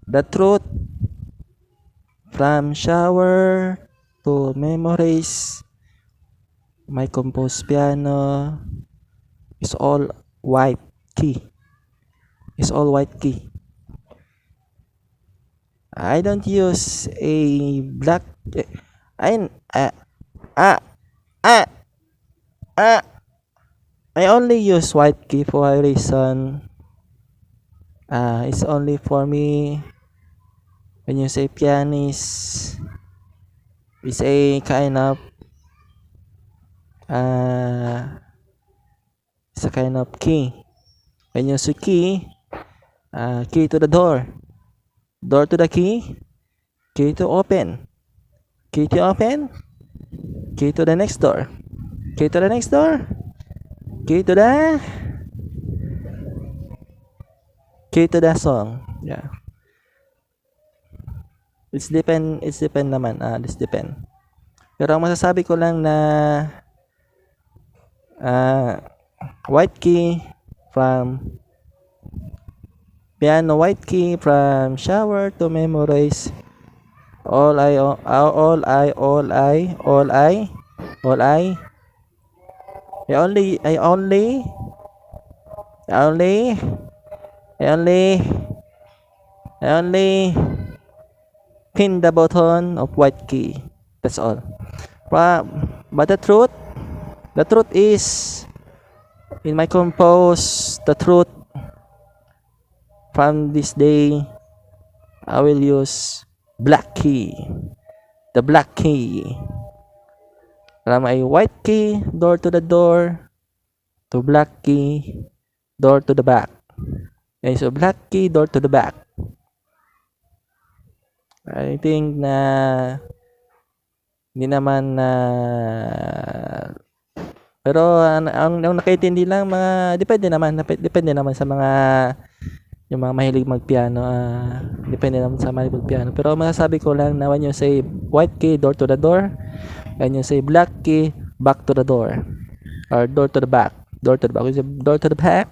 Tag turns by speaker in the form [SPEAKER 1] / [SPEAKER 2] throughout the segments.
[SPEAKER 1] The truth from shower to memories. My composed piano is all white key. Is all white key. I don't use a black. I uh, uh, uh, uh, I only use white key for a reason. It's only for me. When you say pianist, it's a kind of it's a kind of key. When you say key, key to the door to the key to open, key to open, key to the next door, key to the next door, key to the song. Yeah. It's depend naman. This depend. Pero ang masasabi ko lang na white key from piano, white key from shower to memorize. All I only pin the button of white key. That's all. But the truth is, in my compose, the truth from this day, I will use black key. The black key. From a white key, door to the door, to black key, door to the back. Okay, so black key, door to the back. I think na hindi naman na pero ang nakaintindi lang mga depende naman sa mga yung mga mahilig magpiano, depende naman sa mahilig magpiano. Pero masasabi ko lang na when you say white key, door to the door, when you say black key, back to the door, or door to the back. Door to the back,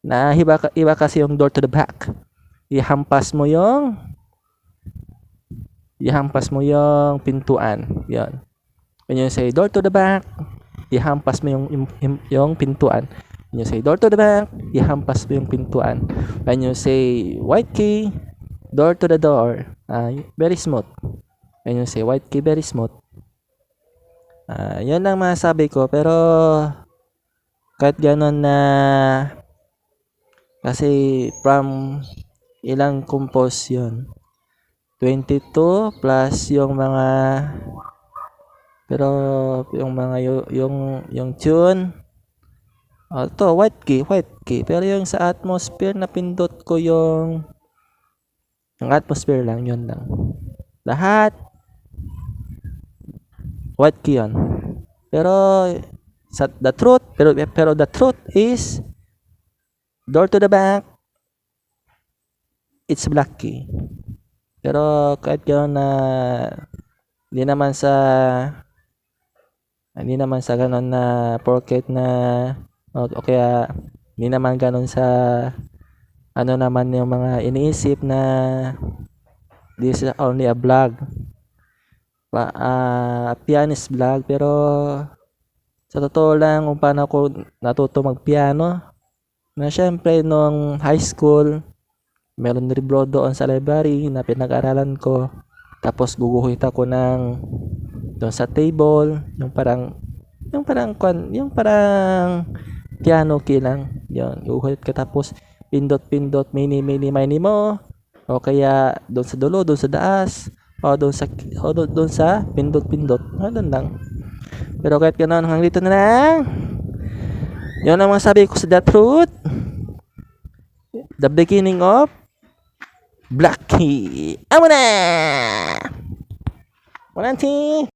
[SPEAKER 1] na iba kasi yung door to the back. Ihampas mo yung pintuan. Yan. When you say door to the back, ihampas mo yung pintuan. When you say door to the back, ihampas mo yung pintuan. When you say white key, door to the door, very smooth. When you say white key, very smooth. Yan lang masasabi ko. Pero kahit gano'n na kasi from ilang compose yun, 22 plus yung mga pero yung mga yung tune to white key pero yung sa atmosphere na pindot ko yung atmosphere lang, yun lang lahat white key yun. Pero the truth is door to the back, it's black key. Pero kahit gano'n na hindi naman sa gano'n na porket na o kaya hindi naman gano'n sa ano naman yung mga iniisip na this is only a vlog, pianist vlog. Pero sa totoo lang kung paano ako natuto magpiano, na syempre nung high school meron libro doon sa library na pinag-aralan ko, tapos guguhit ako doon sa table, yung parang piano key lang yun, guguhit ka tapos pindot mini mo, o kaya doon sa dulo, doon sa taas, o doon sa pindot doon lang. Pero kahit ganoon, hanggang dito na lang. Yun ang masabi ko sa The Truth, the beginning of Black Key. Amo na! 1, 2